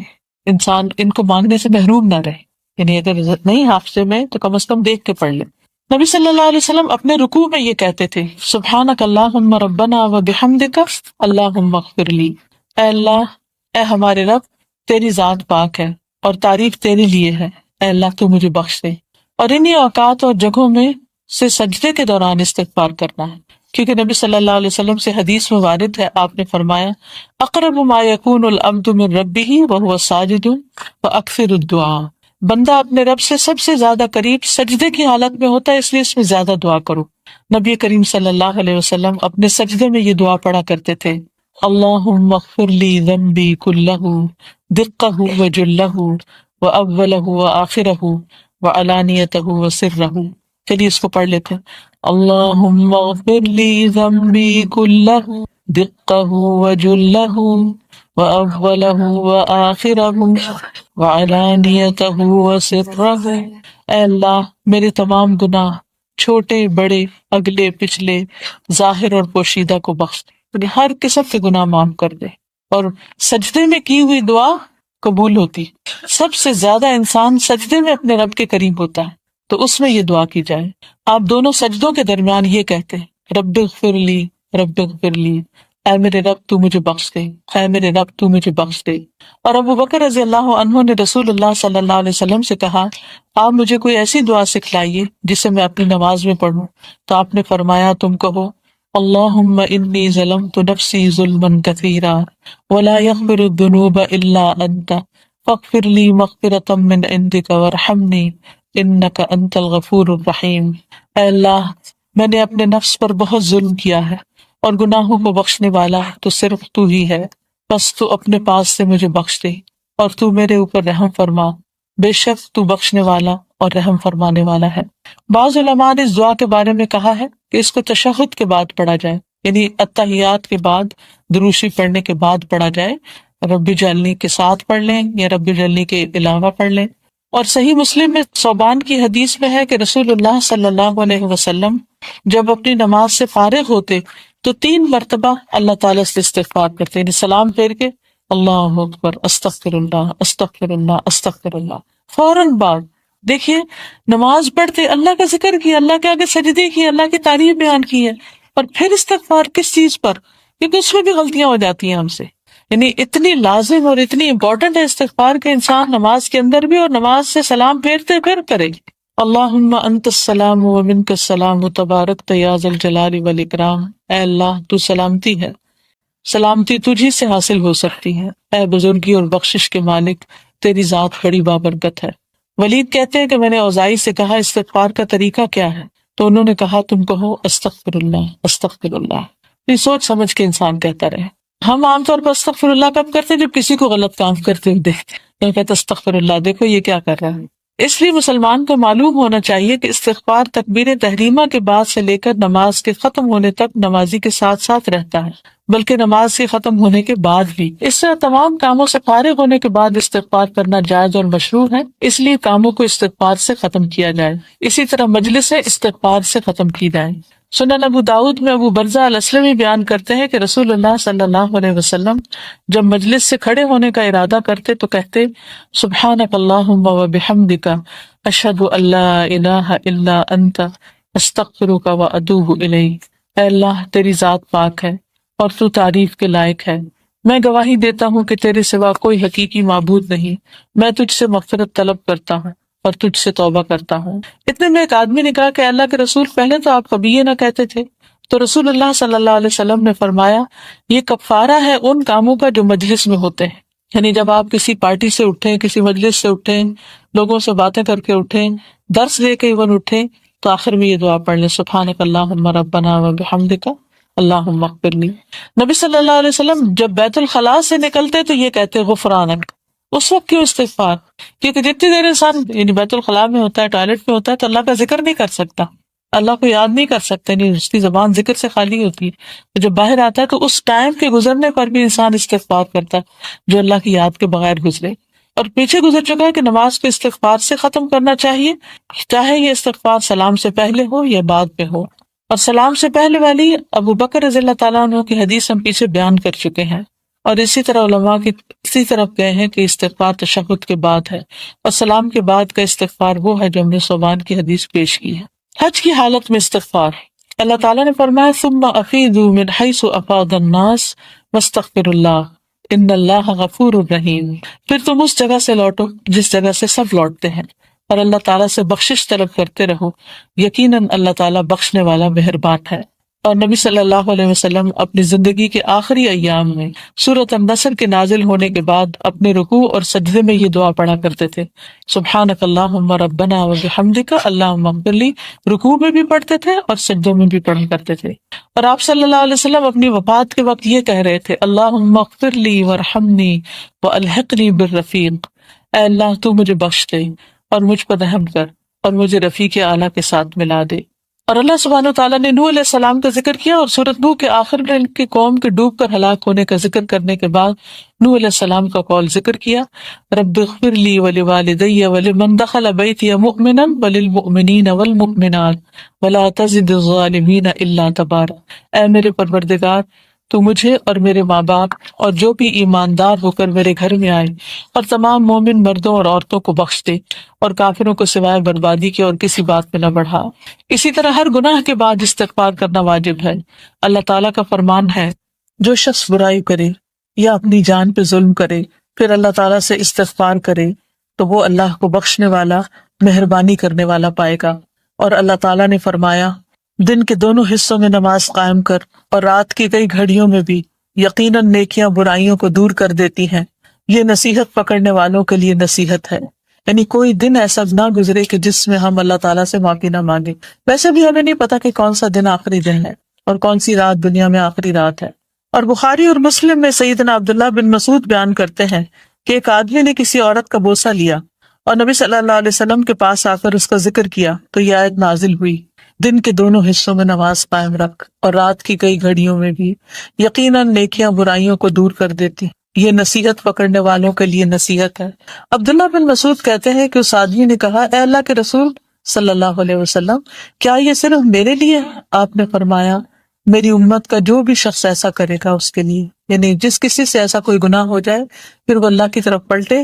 Speaker 1: انسان ان کو مانگنے سے محروم نہ رہے، یعنی اگر نہیں حافظے میں تو کم از کم دیکھ کے پڑھ لیں۔ نبی صلی اللہ علیہ وسلم اپنے رکوع میں یہ کہتے تھے، سبحانک اللہم ربنا و بحمدک اللہم اغفر لی، اے اللہ، اے ہمارے رب، تیری ذات پاک ہے اور تعریف تیرے لیے ہے، اے اللہ تو مجھے بخش دے۔ اور انہی اوقات اور جگہوں میں سے سجدے کے دوران استغفار کرنا ہے، کیونکہ نبی صلی اللہ علیہ وسلم سے حدیث میں وارد ہے، آپ نے فرمایا اقرب ما یکون العبد من ربہ وہو ساجد فاکثر الدعاء، بندہ اپنے رب سے سب سے زیادہ قریب سجدے کی حالت میں ہوتا ہے، اس لیے اس میں زیادہ دعا کرو۔ نبی کریم صلی اللہ علیہ وسلم اپنے سجدے میں یہ دعا پڑھا کرتے تھے، اللہم اغفر لی ذنبی کلہ دقہ وجلہ واولہ وآخرہ وعلانیتہ وسرہ۔ چلیے اس کو پڑھ لیتے ہیں، اللہم اغفر لی ذنبی کلہ دقہ وجلہ وأولہ وآخرہ وعلانیتہ وسرہ۔ اے اللہ میرے تمام گناہ، چھوٹے بڑے، اگلے پچھلے، ظاہر اور پوشیدہ کو بخش دے، یعنی ہر قسم کے گناہ معاف کر دے۔ اور سجدے میں کی ہوئی دعا قبول ہوتی، سب سے زیادہ انسان سجدے میں اپنے رب کے قریب ہوتا ہے، تو اس میں یہ دعا کی جائے۔ آپ دونوں سجدوں کے درمیان یہ کہتے ہیں، رب اغفر لی، رب اغفر لی، اے میرے رب تو مجھے بخش دے، اے میرے رب تو مجھے بخش دے۔ اور ابو بکر رضی اللہ عنہ نے رسول اللہ صلی اللہ علیہ وسلم سے کہا، آپ مجھے کوئی ایسی دعا سکھلائیے جسے میں اپنی نماز میں پڑھوں، تو آپ نے فرمایا تم کہو، اللہم انی ظلمت نفسی ظلما کثیرا ولا یغفر الذنوب الا انت فاغفر لی مغفرۃ من عندک وارحمنی انک انت الغفور الرحیم، اے اللہ میں نے اپنے نفس پر بہت ظلم کیا ہے اور گناہوں کو بخشنے والا تو صرف تو ہی ہے، بس تو اپنے پاس سے مجھے بخش دے اور تو میرے اوپر رحم فرما، بے شک تو بخشنے والا اور رحم فرمانے والا ہے۔ بعض علماء نے اس دعا کے بارے میں کہا ہے کہ اس کو تشہد کے بعد پڑھا جائے، یعنی التحیات کے بعد، دروشی پڑھنے کے بعد پڑھا جائے، رب جعلنی کے ساتھ پڑھ لیں یا رب جعلنی کے علاوہ پڑھ لیں۔ اور صحیح مسلم میں ثوبان کی حدیث میں ہے کہ رسول اللہ صلی اللہ علیہ وسلم جب اپنی نماز سے فارغ ہوتے تو 3 مرتبہ اللہ تعالیٰ سے استغفار کرتے، یعنی سلام پھیر کے اللہ اکبر، استغفر اللہ، استغفر اللہ، استغفر اللہ، فوراً بعد دیکھیے نماز پڑھتے اللہ کا ذکر کیا، اللہ کے آگے سجدے کیے، اللہ کی تعریف بیان کی ہے، اور پھر استغفار کس چیز پر؟ کیونکہ اس میں بھی غلطیاں ہو جاتی ہیں ہم سے، یعنی اتنی لازم اور اتنی امپورٹنٹ ہے استغفار کہ انسان نماز کے اندر بھی اور نماز سے سلام پھیرتے پھر کرے گی۔ اللہم انت السلام و منک السلام تبارکت یا ذا الجلال والاکرام، اے اللہ تو سلامتی ہے، سلامتی تجھی سے حاصل ہو سکتی ہے، اے بزرگی اور بخشش کے مالک تیری ذات بڑی بابرکت ہے۔ ولید کہتے ہیں کہ میں نے اوزاعی سے کہا استغفار کا طریقہ کیا ہے، تو انہوں نے کہا تم کہو استغفر اللہ، استغفر اللہ۔ یہ سوچ سمجھ کے انسان کہتا رہے۔ ہم عام طور پر استغفر اللہ کب کرتے ہیں؟ جب کسی کو غلط کام کرتے ہوئے دیکھتے ہیں، کہتے استغفر اللہ، دیکھو یہ کیا کر رہا ہے۔ اس لیے مسلمان کو معلوم ہونا چاہیے کہ استغفار تکبیر تحریمہ کے بعد سے لے کر نماز کے ختم ہونے تک نمازی کے ساتھ ساتھ رہتا ہے، بلکہ نماز کے ختم ہونے کے بعد بھی۔ اس طرح تمام کاموں سے فارغ ہونے کے بعد استغفار کرنا جائز اور مشروع ہے، اس لیے کاموں کو استغفار سے ختم کیا جائے، اسی طرح مجلس استغفار سے ختم کی جائے۔ سنن ابو داؤد میں ابو برزہ الاسلمی بیان کرتے ہیں کہ رسول اللہ صلی اللہ علیہ وسلم جب مجلس سے کھڑے ہونے کا ارادہ کرتے تو کہتے سبحانک اللہم و بحمدک اشہد ان لا الہ الا انت استغفرک و اتوب الیک، اے اللہ تیری ذات پاک ہے اور تو تعریف کے لائق ہے، میں گواہی دیتا ہوں کہ تیرے سوا کوئی حقیقی معبود نہیں، میں تجھ سے مغفرت طلب کرتا ہوں اور تجھ سے توبہ کرتا ہوں۔ اتنے میں ایک آدمی نے کہا کہ اللہ کے رسول پہلے تو آپ کبھی یہ نہ کہتے تھے، تو رسول اللہ صلی اللہ علیہ وسلم نے فرمایا یہ کفارہ ہے ان کاموں کا جو مجلس میں ہوتے ہیں، یعنی جب آپ کسی پارٹی سے اٹھیں، کسی مجلس سے اٹھیں، لوگوں سے باتیں کر کے اٹھیں، درس دے کے ایون اٹھیں، تو آخر میں یہ دعا پڑھ لیں سبحانک اللہم ربنا و بحمدک اللہم اغفر لی۔ نبی صلی اللہ علیہ وسلم جب بیت الخلاء سے نکلتے تو یہ کہتے غفرانک۔ اس وقت کیوں استغفار؟ کیونکہ جتنی دیر انسان یعنی بیت الخلاء میں ہوتا ہے، ٹوائلٹ میں ہوتا ہے، تو اللہ کا ذکر نہیں کر سکتا، اللہ کو یاد نہیں کر سکتا، نہیں اس کی زبان ذکر سے خالی ہوتی ہے۔ جب باہر آتا ہے تو اس ٹائم کے گزرنے پر بھی انسان استغفار کرتا ہے جو اللہ کی یاد کے بغیر گزرے۔ اور پیچھے گزر چکا ہے کہ نماز کو استغفار سے ختم کرنا چاہیے، چاہے یہ استغفار سلام سے پہلے ہو یا بعد میں ہو۔ اور سلام سے پہلے والی ابو بکر رضی اللہ تعالیٰ عنہ کی حدیث ہم پیچھے بیان کر چکے ہیں، اور اسی طرح علماء کی اسی طرف گئے ہیں کہ استغفار تشہد کے بعد ہے، اور سلام کے بعد کا استغفار وہ ہے جو ہم نے ثوبان کی حدیث پیش کی ہے۔ حج کی حالت میں استغفار، اللہ تعالیٰ نے فرمایا ثم افیضوا من حیث افاض الناس واستغفروا اللہ ان اللہ غفور الرحیم، پھر تم اس جگہ سے لوٹو جس جگہ سے سب لوٹتے ہیں، اور اللہ تعالیٰ سے بخشش طلب کرتے رہو، یقیناً اللہ تعالیٰ بخشنے والا مہربان ہے۔ اور نبی صلی اللہ علیہ وسلم اپنی زندگی کے آخری ایام میں سورۃ النصر کے نازل ہونے کے بعد اپنے رکوع اور سجدے میں یہ دعا پڑھا کرتے تھے سبحانک اللہم ربنا و بحمدک اللہم اغفر لی، رکوع میں بھی پڑھتے تھے اور سجدوں میں بھی پڑھا کرتے تھے۔ اور آپ صلی اللہ علیہ وسلم اپنی وفات کے وقت یہ کہہ رہے تھے اللہم اغفر لی وارحمنی والحقنی بالرفیق، اے اللہ تو مجھے بخش دے اور مجھ پر رحم کر اور مجھے رفیق اعلیٰ کے ساتھ ملا دے۔ اور اللہ سبحانہ وتعالیٰ نے نوح علیہ السلام کا ذکر کیا، اور سورۃ نوح کے آخر میں ان کی قوم کے ڈوب کر ہلاک ہونے کا ذکر کرنے کے بعد نوح علیہ السلام کا قول ذکر کیا رب اغفر لی ولوالدی ولمن دخل بیتی مؤمنا وللمؤمنین والمؤمنات ولا تزد الظالمین الا تبارا، اے میرے پروردگار تو مجھے اور میرے ماں باپ اور جو بھی ایماندار ہو کر میرے گھر میں آئے اور تمام مومن مردوں اور عورتوں کو بخش دے اور کافروں کو سوائے بربادی کے اور کسی بات میں نہ بڑھا۔ اسی طرح ہر گناہ کے بعد استغفار کرنا واجب ہے۔ اللہ تعالیٰ کا فرمان ہے جو شخص برائی کرے یا اپنی جان پہ ظلم کرے پھر اللہ تعالیٰ سے استغفار کرے تو وہ اللہ کو بخشنے والا مہربانی کرنے والا پائے گا۔ اور اللہ تعالیٰ نے فرمایا دن کے دونوں حصوں میں نماز قائم کر اور رات کی کئی گھڑیوں میں بھی، یقیناً نیکیاں برائیوں کو دور کر دیتی ہیں، یہ نصیحت پکڑنے والوں کے لیے نصیحت ہے۔ یعنی کوئی دن ایسا نہ گزرے کہ جس میں ہم اللہ تعالیٰ سے معافی نہ مانگے. ویسے بھی ہمیں نہیں پتا کہ کون سا دن آخری دن ہے اور کون سی رات دنیا میں آخری رات ہے. اور بخاری اور مسلم میں سیدنا عبداللہ بن مسعود بیان کرتے ہیں کہ ایک آدمی نے کسی عورت کا بوسہ لیا اور نبی صلی اللہ علیہ وسلم کے پاس آ کر اس کا ذکر کیا تو یہ آیت نازل ہوئی، دن کے دونوں حصوں میں نماز قائم رکھ اور رات کی کئی گھڑیوں میں بھی، یقیناً نیکیاں برائیوں کو دور کر دیتی. یہ نصیحت پکڑنے والوں کے لیے نصیحت ہے. عبداللہ بن مسعود کہتے ہیں کہ اس آدمی نے کہا، اے اللہ کے رسول صلی اللہ علیہ وسلم، کیا یہ صرف میرے لیے ہے؟ آپ نے فرمایا، میری امت کا جو بھی شخص ایسا کرے گا اس کے لیے. یعنی جس کسی سے ایسا کوئی گناہ ہو جائے پھر وہ اللہ کی طرف پلٹے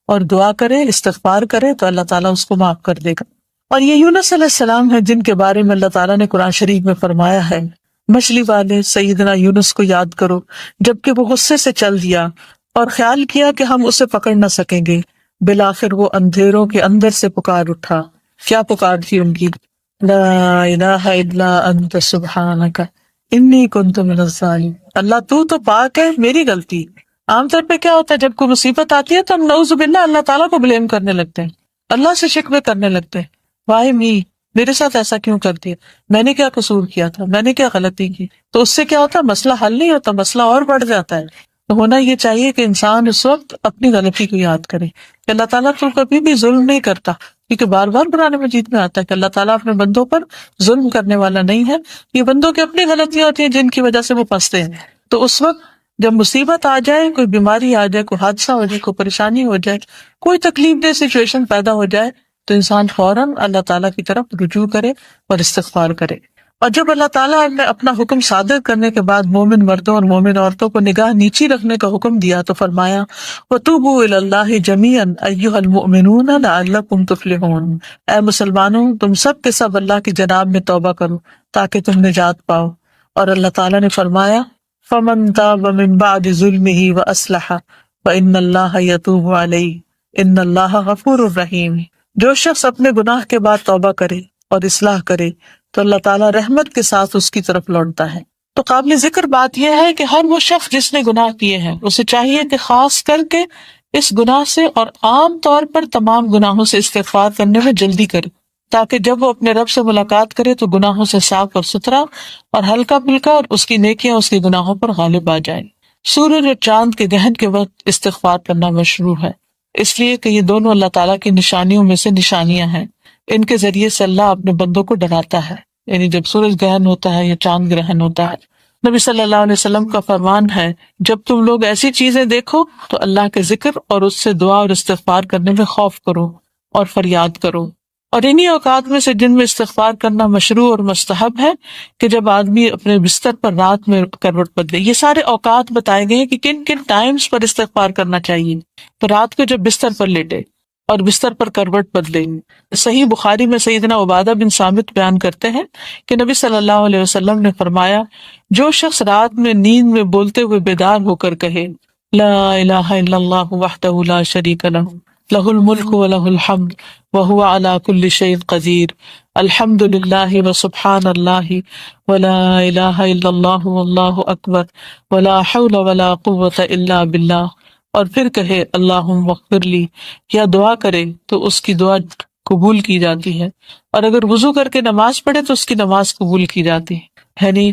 Speaker 1: اور دعا کرے، استغفار کرے تو اللہ تعالیٰ اس کو معاف کر دے گا. اور یہ یونس علیہ السلام ہے جن کے بارے میں اللہ تعالیٰ نے قرآن شریف میں فرمایا ہے، مچھلی والے سیدنا یونس کو یاد کرو جبکہ وہ غصے سے چل دیا اور خیال کیا کہ ہم اسے پکڑ نہ سکیں گے، بالآخر وہ اندھیروں کے اندر سے پکار اٹھا. کیا پکار تھی ان کی؟ لا الہ الا انت سبحانک انی کنت من الظالمین. اللہ تو پاک ہے، میری غلطی. عام طور پہ کیا ہوتا ہے جب کوئی مصیبت آتی ہے تو ہم نعوذ باللہ اللہ تعالیٰ کو بلیم کرنے لگتے ہیں، اللہ سے شکوے کرنے لگتے ہیں، وائی می، میرے ساتھ ایسا کیوں کر دیا، میں نے کیا قصور کیا تھا، میں نے کیا غلطی کی. تو اس سے کیا ہوتا ہے، مسئلہ حل نہیں ہوتا، مسئلہ اور بڑھ جاتا ہے. تو ہونا یہ چاہیے کہ انسان اس وقت اپنی غلطی کو یاد کرے کہ اللہ تعالیٰ تو کبھی بھی ظلم نہیں کرتا، کیونکہ بار بار قرآن مجید میں آتا ہے کہ اللہ تعالیٰ اپنے بندوں پر ظلم کرنے والا نہیں ہے. یہ بندوں کی اپنی غلطیاں ہوتی ہیں جن کی وجہ سے وہ پھنستے ہیں. تو اس وقت جب مصیبت آ جائے، کوئی بیماری آ جائے، کوئی حادثہ ہو جائے، کوئی پریشانی ہو جائے، کوئی تکلیف دہ سچویشن پیدا ہو جائے تو انسان فوراً اللہ تعالیٰ کی طرف رجوع کرے اور استغفار کرے. اور جب اللہ تعالیٰ نے اپنا حکم صادر کرنے کے بعد مومن مردوں اور مومن عورتوں کو نگاہ نیچی رکھنے کا حکم دیا تو فرمایا، وَتُوبُوا إِلَى اللَّهِ جَمِيعًا أَيُّهَا الْمُؤْمِنُونَ لَعَلَّكُمْ تُفْلِحُونَ. اے مسلمانوں، تم سب کے سب اللہ کی جناب میں توبہ کرو تاکہ تم نجات پاؤ. اور اللہ تعالیٰ نے فرمایا، فَمَن تَابَ مِن بَعْدِ ظُلْمِهِ وَأَصْلَحَ فَإِنَّ اللَّهَ يَتُوبُ عَلَيْهِ إِنَّ اللَّهَ غَفُورٌ رَحِيمٌ. جو شخص اپنے گناہ کے بعد توبہ کرے اور اصلاح کرے تو اللہ تعالیٰ رحمت کے ساتھ اس کی طرف لوٹتا ہے. تو قابل ذکر بات یہ ہے کہ ہر وہ شخص جس نے گناہ کیے ہیں اسے چاہیے کہ خاص کر کے اس گناہ سے اور عام طور پر تمام گناہوں سے استغفار کرنے میں جلدی کرے، تاکہ جب وہ اپنے رب سے ملاقات کرے تو گناہوں سے صاف اور ستھرا اور ہلکا پھلکا اور اس کی نیکیاں اس کے گناہوں پر غالب آ جائیں. سورج اور چاند کے گہن کے وقت استغفار کرنا مشروع ہے، اس لیے کہ یہ دونوں اللہ تعالیٰ کی نشانیوں میں سے نشانیاں ہیں. ان کے ذریعے سے اللہ اپنے بندوں کو ڈراتا ہے. یعنی جب سورج گرہن ہوتا ہے یا چاند گرہن ہوتا ہے، نبی صلی اللہ علیہ وسلم کا فرمان ہے، جب تم لوگ ایسی چیزیں دیکھو تو اللہ کے ذکر اور اس سے دعا اور استغفار کرنے میں خوف کرو اور فریاد کرو. اور انہی اوقات میں سے جن میں استغفار کرنا مشروع اور مستحب ہے کہ جب آدمی اپنے بستر پر رات میں کروٹ بدلے. یہ سارے اوقات بتائے گئے ہیں کہ کن کن ٹائمز پر استغفار کرنا چاہیے. تو رات کو جب بستر پر لیٹے اور بستر پر کروٹ بدلے. صحیح بخاری میں سیدنا عبادہ بن صامت بیان کرتے ہیں کہ نبی صلی اللہ علیہ وسلم نے فرمایا، جو شخص رات میں نیند میں بولتے ہوئے بیدار ہو کر کہے، لا الہ الا اللہ وحدہ لا شریک لہ، لہ الملک ولہ الحمد وہو علی کل شیء قدیر، الحمد للہ وسبحان اللہ ولا الہ الا اللہ واللہ اکبر ولا حول ولا قوۃ الا باللہ، اور پھر کہے اللہم اغفر لی، یا دعا کرے تو اس کی دعا قبول کی جاتی ہے. اور اگر وضو کر کے نماز پڑھے تو اس کی نماز قبول کی جاتی ہے. یعنی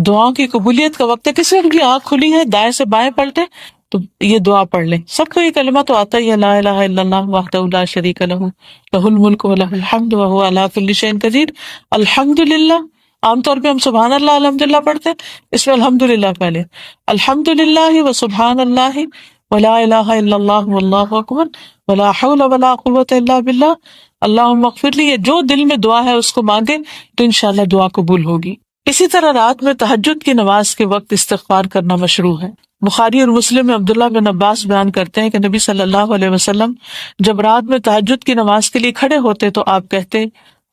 Speaker 1: دعاؤں کی قبولیت کا وقت ہے. کسی کی آنکھ کھلی ہے، دائیں سے بائیں پلٹے تو یہ دعا پڑھ لیں. سب کو یہ کلمہ تو آتا ہی ہے، لا الہ الا اللہ وحدہ لا شریک لہ، لہ الملک ولہ الحمد وہو علی کل شیء قدیر. الحمد للہ، عام طور پہ ہم سبحان اللہ الحمد للہ پڑھتے ہیں، اس میں الحمد للہ پہلے. الحمد للہ و سبحان اللہ ولا الہ الا اللہ واللہ اکبر ولا حول ولا قوۃ الا باللہ، اللہم اغفر لی. یہ جو دل میں دعا ہے اس کو مانگے تو انشاءاللہ دعا قبول ہوگی. اسی طرح رات میں تہجد کی نماز کے وقت استغفار کرنا مشروع ہے. بخاری اور مسلم میں عبداللہ بن عباس بیان کرتے ہیں کہ نبی صلی اللہ علیہ وسلم جب رات میں تہجد کی نماز کے لیے کھڑے ہوتے تو آپ کہتے،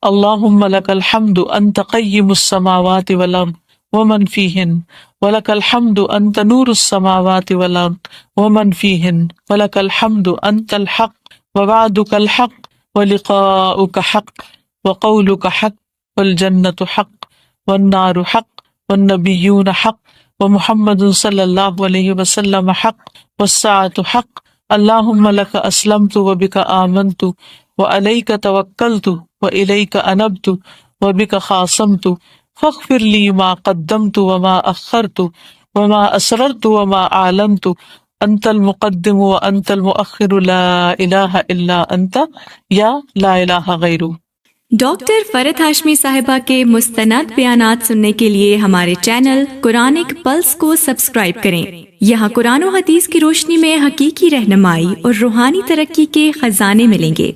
Speaker 1: اللہم لک الحمد انت قیم السماوات والارض ومن فیہن ولک الحمد انت نور السماوات والارض ومن فیہن ولک الحمد انت الحق ووعدک الحق ولقاؤک حق وقولک حق والجنت حق والنار حق والنبیون حق ومحمد صلی اللہ علیہ وسلم حق والساعة حق اللہم لک اسلمت وبک آمنت وعلیک توکلت وإلیک انبت وبک خاصمت فاغفر لی ما قدمت وما اخرت وما اسررت وما اعلنت انت المقدم وانت المؤخر لا الہ الا انت یا لا الہ غیرک۔
Speaker 2: ڈاکٹر فرحت ہاشمی صاحبہ کے مستند بیانات سننے کے لیے ہمارے چینل قرآنک پلس کو سبسکرائب کریں۔ یہاں قرآن و حدیث کی روشنی میں حقیقی رہنمائی اور روحانی ترقی کے خزانے ملیں گے۔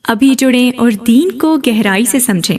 Speaker 2: ابھی جڑیں اور دین کو گہرائی سے سمجھیں۔